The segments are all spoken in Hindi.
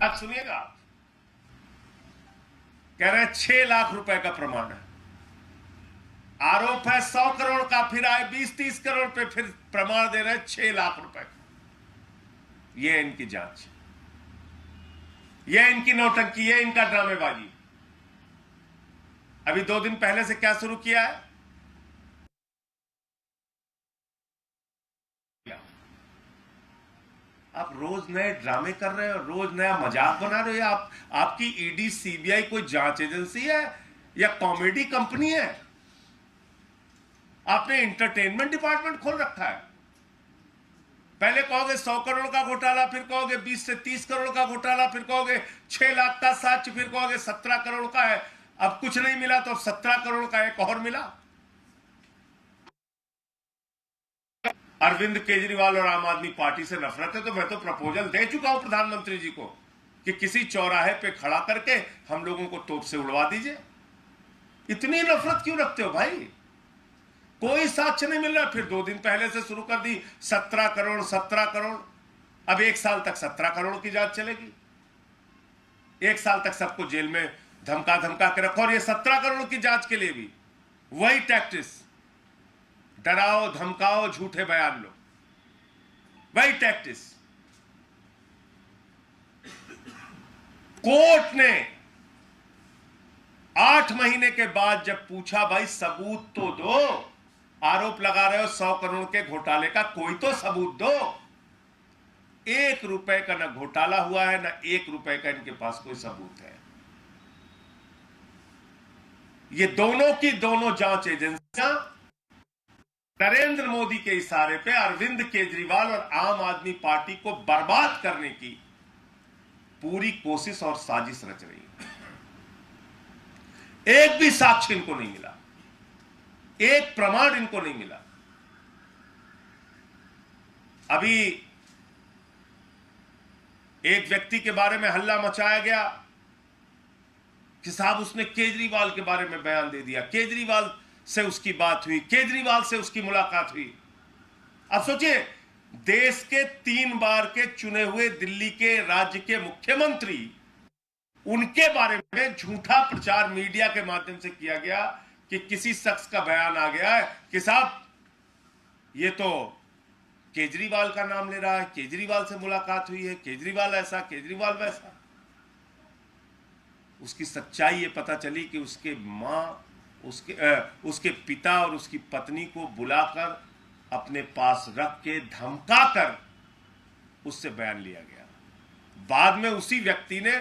आप सुनिएगा, आप कह रहे हैं 6 लाख रुपए का प्रमाण है, आरोप है 100 करोड़ का, फिर आए 20-30 करोड़ पे, फिर प्रमाण दे रहे हैं 6 लाख रुपए का। ये इनकी जांच, ये इनकी नौटंकी, ये इनका ड्रामेबाजी। अभी 2 दिन पहले से क्या शुरू किया है? आप रोज नए ड्रामे कर रहे हो, रोज नया मजाक बना रहे हो। आपकी ईडी सीबीआई कोई जांच एजेंसी है या कॉमेडी कंपनी है? आपने इंटरटेनमेंट डिपार्टमेंट खोल रखा है। पहले कहोगे 100 करोड़ का घोटाला, फिर कहोगे 20 से 30 करोड़ का घोटाला, फिर कहोगे 6 लाख का सच, फिर कहोगे 17 करोड़ का है। अब कुछ नहीं मिला तो 17 करोड़ का एक और मिला। अरविंद केजरीवाल और आम आदमी पार्टी से नफरत है तो मैं तो प्रपोजल दे चुका हूं प्रधानमंत्री जी को कि किसी चौराहे पे खड़ा करके हम लोगों को तोप से उड़वा दीजिए। इतनी नफरत क्यों रखते हो भाई? कोई साक्ष्य नहीं मिल रहा। फिर 2 दिन पहले से शुरू कर दी 17 करोड़ 17 करोड़। अब 1 साल तक 17 करोड़ की जांच चलेगी। 1 साल तक सबको जेल में धमका धमका के रखो। और ये 17 करोड़ की जांच के लिए भी वही टैक्टिस, डराओ धमकाओ झूठे बयान लो, वही टैक्टिस। कोर्ट ने 8 महीने के बाद जब पूछा भाई सबूत तो दो, आरोप लगा रहे हो 100 करोड़ के घोटाले का, कोई तो सबूत दो। 1 रुपए का ना घोटाला हुआ है, ना 1 रुपए का इनके पास कोई सबूत है। ये दोनों की दोनों जांच एजेंसियां नरेंद्र मोदी के इशारे पे अरविंद केजरीवाल और आम आदमी पार्टी को बर्बाद करने की पूरी कोशिश और साजिश रच रही है। एक भी साक्ष्य इनको नहीं मिला, एक प्रमाण इनको नहीं मिला। अभी एक व्यक्ति के बारे में हल्ला मचाया गया कि साहब उसने केजरीवाल के बारे में बयान दे दिया, केजरीवाल से उसकी बात हुई, केजरीवाल से उसकी मुलाकात हुई। अब सोचिए, देश के 3 बार के चुने हुए दिल्ली के राज्य के मुख्यमंत्री, उनके बारे में झूठा प्रचार मीडिया के माध्यम से किया गया कि किसी शख्स का बयान आ गया है कि साहब ये तो केजरीवाल का नाम ले रहा है, केजरीवाल से मुलाकात हुई है, केजरीवाल ऐसा केजरीवाल वैसा। उसकी सच्चाई ये पता चली कि उसके मां, उसके पिता और उसकी पत्नी को बुलाकर अपने पास रख के धमकाकर उससे बयान लिया गया। बाद में उसी व्यक्ति ने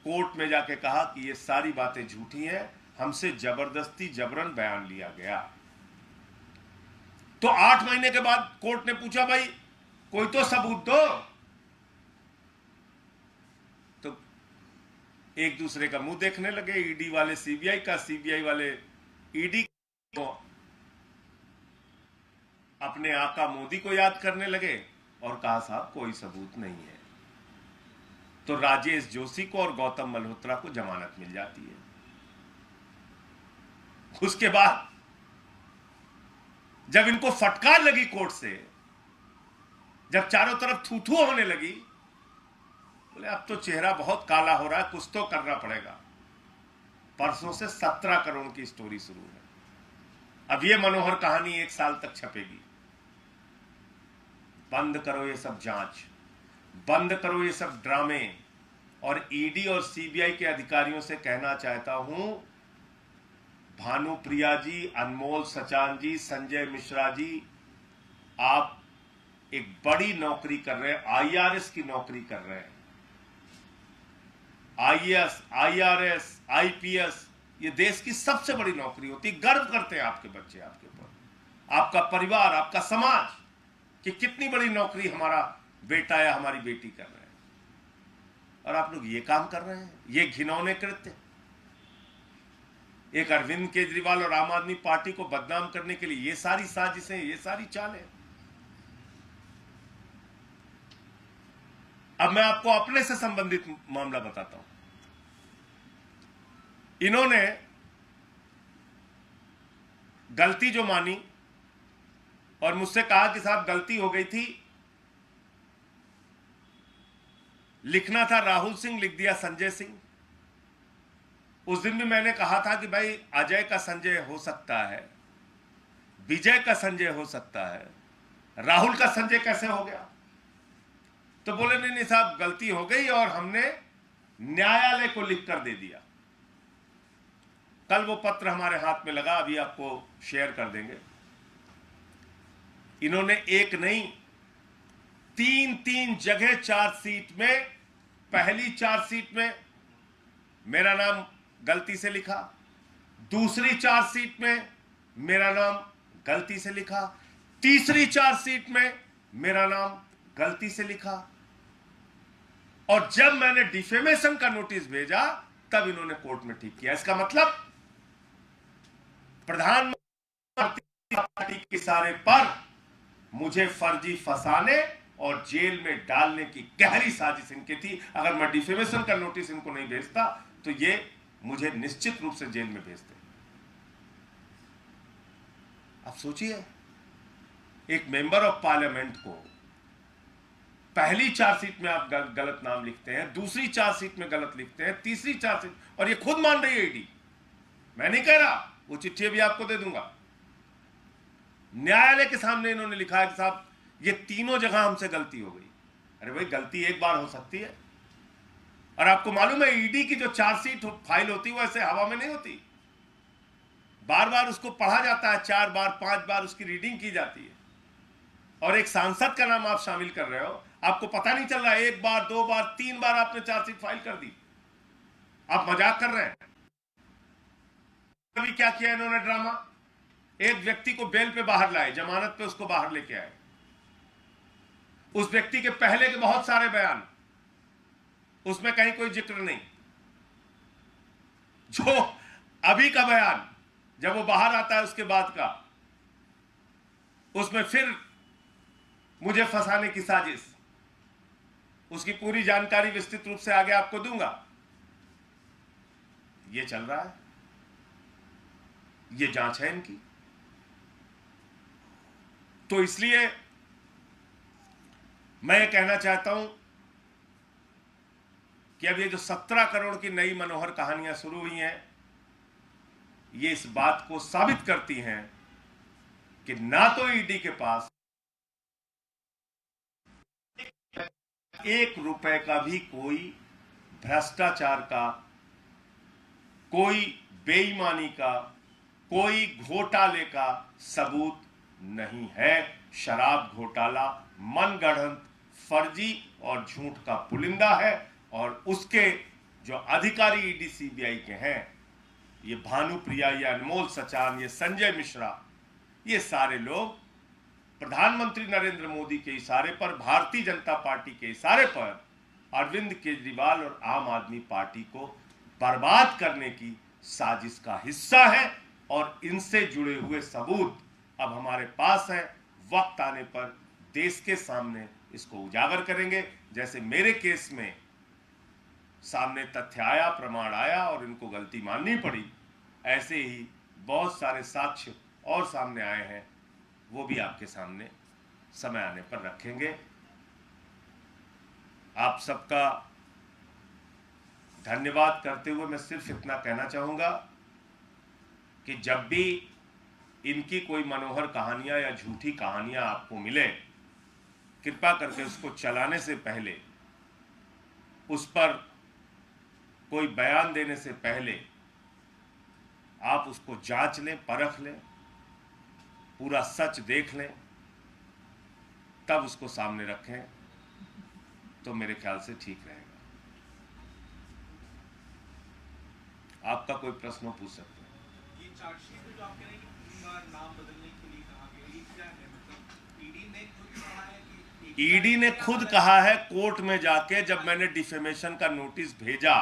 कोर्ट में जाके कहा कि ये सारी बातें झूठी हैं, हमसे जबरदस्ती जबरन बयान लिया गया। तो 8 महीने के बाद कोर्ट ने पूछा भाई कोई तो सबूत दो। तो एक दूसरे का मुंह देखने लगे, ईडी वाले सीबीआई का, सीबीआई वाले ईडी को, अपने आका मोदी को याद करने लगे और कहा साहब कोई सबूत नहीं है। तो राजेश जोशी को और गौतम मल्होत्रा को जमानत मिल जाती है। उसके बाद जब इनको फटकार लगी कोर्ट से, जब चारों तरफ थू थू होने लगी, बोले अब तो चेहरा बहुत काला हो रहा है, कुछ तो करना पड़ेगा। परसों से 17 करोड़ की स्टोरी शुरू है। अब ये मनोहर कहानी 1 साल तक छपेगी। बंद करो ये सब जांच, बंद करो ये सब ड्रामे। और ईडी और सीबीआई के अधिकारियों से कहना चाहता हूं, भानुप्रिया जी, अनमोल सचान जी, संजय मिश्रा जी, आप एक बड़ी नौकरी कर रहे हैं, आईआरएस की नौकरी कर रहे हैं। आईएएस, आईआरएस, आईपीएस, ये देश की सबसे बड़ी नौकरी होती है। गर्व करते हैं आपके बच्चे, आपके ऊपर, आपका परिवार, आपका समाज, कि कितनी बड़ी नौकरी हमारा बेटा या हमारी बेटी कर रहे हैं। और आप लोग ये काम कर रहे हैं, ये घिनौने कृत्य। एक अरविंद केजरीवाल और आम आदमी पार्टी को बदनाम करने के लिए ये सारी साजिशें, ये सारी चालें। अब मैं आपको अपने से संबंधित मामला बताता हूं। इन्होंने गलती जो मानी और मुझसे कहा कि साहब गलती हो गई थी, लिखना था राहुल सिंह, लिख दिया संजय सिंह। उस दिन भी मैंने कहा था कि भाई अजय का संजय हो सकता है, विजय का संजय हो सकता है, राहुल का संजय कैसे हो गया? तो बोले नहीं नहीं साहब गलती हो गई और हमने न्यायालय को लिखकर दे दिया। कल वो पत्र हमारे हाथ में लगा, अभी आपको शेयर कर देंगे। इन्होंने एक नहीं, तीन जगह चार्जशीट में, पहली चार्जशीट में मेरा नाम गलती से लिखा, दूसरी चार्जशीट में मेरा नाम गलती से लिखा, तीसरी चार्जशीट में मेरा नाम गलती से लिखा, और जब मैंने डिफेमेशन का नोटिस भेजा तब इन्होंने कोर्ट में ठीक किया। इसका मतलब प्रधानमंत्री पार्टी के इशारे पर मुझे फर्जी फंसाने और जेल में डालने की गहरी साजिश इनकी थी। अगर मैं डिफेमेशन का नोटिस इनको नहीं भेजता तो ये मुझे निश्चित रूप से जेल में भेजते। आप सोचिए, एक मेंबर ऑफ पार्लियामेंट को पहली चार्जशीट में आप गलत नाम लिखते हैं, दूसरी चार्जशीट में गलत लिखते हैं, तीसरी चार्जशीट, और ये खुद मान रही है ईडी, मैं नहीं कह रहा, वो चिट्ठी भी आपको दे दूंगा। न्यायालय के सामने इन्होंने लिखा है कि साहब ये तीनों जगह हमसे गलती हो गई। अरे भाई गलती एक बार हो सकती है, और आपको मालूम है ईडी की जो चार्जशीट फाइल होती है वो ऐसे हवा में नहीं होती, बार बार उसको पढ़ा जाता है, 4 बार 5 बार उसकी रीडिंग की जाती है। और एक सांसद का नाम आप शामिल कर रहे हो, आपको पता नहीं चल रहा है, 1 बार 2 बार 3 बार आपने चार्जशीट फाइल कर दी। आप मजाक कर रहे हैं। अभी क्या किया इन्होंने ड्रामा, एक व्यक्ति को बेल पे बाहर लाए, जमानत पे उसको बाहर लेके आए, उस व्यक्ति के पहले के बहुत सारे बयान, उसमें कहीं कोई जिक्र नहीं, जो अभी का बयान जब वो बाहर आता है उसके बाद का, उसमें फिर मुझे फंसाने की साजिश, उसकी पूरी जानकारी विस्तृत रूप से आगे आपको दूंगा। ये चल रहा है, ये जांच है इनकी। तो इसलिए मैं ये कहना चाहता हूं कि अब ये जो 17 करोड़ की नई मनोहर कहानियां शुरू हुई हैं, ये इस बात को साबित करती हैं कि ना तो ईडी के पास 1 रुपए का भी कोई भ्रष्टाचार का, कोई बेईमानी का, कोई घोटाले का सबूत नहीं है। शराब घोटाला मनगढ़ंत, फर्जी और झूठ का पुलिंदा है, और उसके जो अधिकारी ईडी सीबीआई के हैं, ये भानुप्रिया, ये अनमोल सचान, ये संजय मिश्रा, ये सारे लोग प्रधानमंत्री नरेंद्र मोदी के इशारे पर, भारतीय जनता पार्टी के इशारे पर अरविंद केजरीवाल और आम आदमी पार्टी को बर्बाद करने की साजिश का हिस्सा है। और इनसे जुड़े हुए सबूत अब हमारे पास हैं, वक्त आने पर देश के सामने इसको उजागर करेंगे। जैसे मेरे केस में सामने तथ्य आया, प्रमाण आया और इनको गलती माननी पड़ी, ऐसे ही बहुत सारे साक्ष्य और सामने आए हैं, वो भी आपके सामने समय आने पर रखेंगे। आप सबका धन्यवाद करते हुए मैं सिर्फ इतना कहना चाहूंगा कि जब भी इनकी कोई मनोहर कहानियां या झूठी कहानियां आपको मिले, कृपा करके उसको चलाने से पहले, उस पर कोई बयान देने से पहले आप उसको जांच लें, परख लें, पूरा सच देख लें, तब उसको सामने रखें, तो मेरे ख्याल से ठीक रहेगा। आपका कोई प्रश्न पूछ सकते हैं। ये चार्जशीट में जो आप कह रहे हैं कि 3 बार नाम बदलने के लिए कहा गया, ये क्या है? मतलब ईडी ने खुद कहा है कि ईडी ने खुद कहा है कोर्ट में जाके, जब मैंने डिफेमेशन का नोटिस भेजा,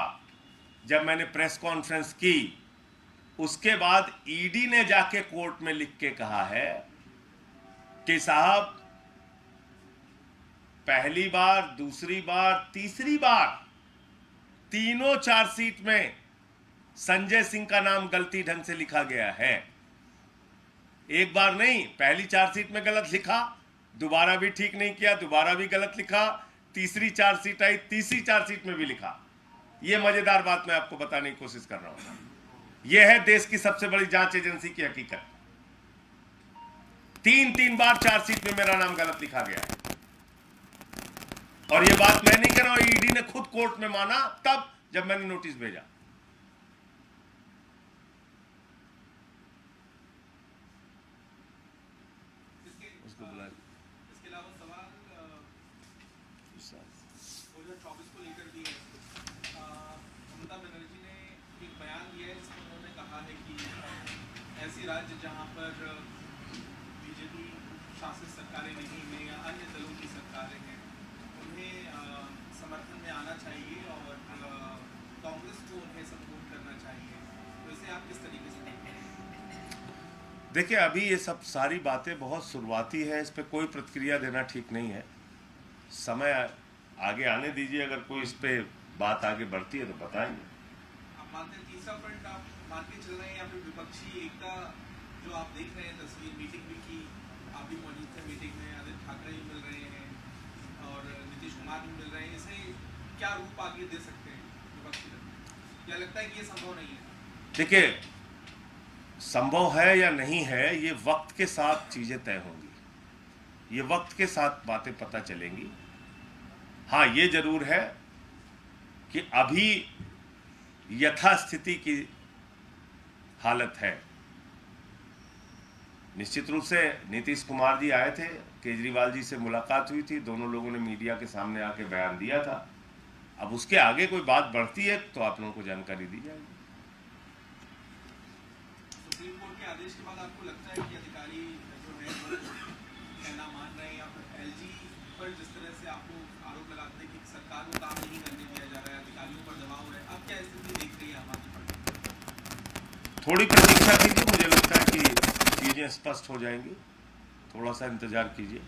जब मैंने प्रेस कॉन्फ्रेंस की, उसके बाद ईडी ने जाके कोर्ट में लिख के कहा है कि साहब पहली बार, दूसरी बार, तीसरी बार, तीनों चार्जशीट में संजय सिंह का नाम गलती ढंग से लिखा गया है। एक बार नहीं, पहली चार्जशीट में गलत लिखा, दोबारा भी ठीक नहीं किया, दोबारा भी गलत लिखा, तीसरी चार्जशीट आई, तीसरी चार्जशीट में भी लिखा। यह मजेदार बात मैं आपको बताने की कोशिश कर रहा हूं। यह है देश की सबसे बड़ी जांच एजेंसी की हकीकत। 3 बार चार्जशीट में मेरा नाम गलत लिखा गया है। और यह बात मैं नहीं कर रहा हूं, ईडी ने खुद कोर्ट में माना तब जब मैंने नोटिस भेजा। इसके अलावा सवाल 2024 को लेकर भी है। ममता बनर्जी ने एक बयान दिया है जिसमें उन्होंने कहा है कि ऐसे राज्य जहां पर बीजेपी शासित सरकारें नहीं हैं या अन्य दलों की सरकारें हैं, उन्हें समर्थन में आना चाहिए और कांग्रेस को उन्हें सपोर्ट करना चाहिए। तो इसे आप किस तरीके से देखते हैं? देखिए, अभी ये सब सारी बातें बहुत शुरुआती है, इस पर कोई प्रतिक्रिया देना ठीक नहीं है। समय आगे आने दीजिए, अगर कोई इस पे बात आगे बढ़ती है तो बताएंगे। आप मानते हैं तीसरा फ्रंट आप मान के चल रहे हैं या फिर विपक्षी एकता जो आप देख रहे हैं तस्वीर, मीटिंग भी की, आप भी मौजूद थे मीटिंग में, आदित्य ठाकरे भी मिल रहे हैं और नीतीश कुमार भी मिल रहे हैं, इसे क्या रूप आगे दे सकते हैं विपक्षी दल? क्या लगता है कि ये संभव नहीं है? देखिए, संभव है या नहीं है, ये वक्त के साथ चीजें तय होंगी, ये वक्त के साथ बातें पता चलेंगी। हाँ, ये जरूर है कि अभी यथास्थिति की हालत है। निश्चित रूप से नीतीश कुमार जी आए थे, केजरीवाल जी से मुलाकात हुई थी, दोनों लोगों ने मीडिया के सामने आके बयान दिया था। अब उसके आगे कोई बात बढ़ती है तो आप लोगों को जानकारी दी जाएगी। सुप्रीम कोर्ट के आदेश के बाद आपको लगता है कि अधिकारी जो है वो कहना मान रहे हैं या फिर एलजी पर जिस तरह से आपको आरोप लगाते हैं कि सरकार को काम नहीं करने दिया जा रहा है, अधिकारियों पर दबाव है, अब क्या स्थिति देख रही है हमारी पार्टी? थोड़ी प्रतीक्षा कीजिए, मुझे लगता है कि चीजें स्पष्ट हो जाएंगी, थोड़ा सा इंतजार कीजिए।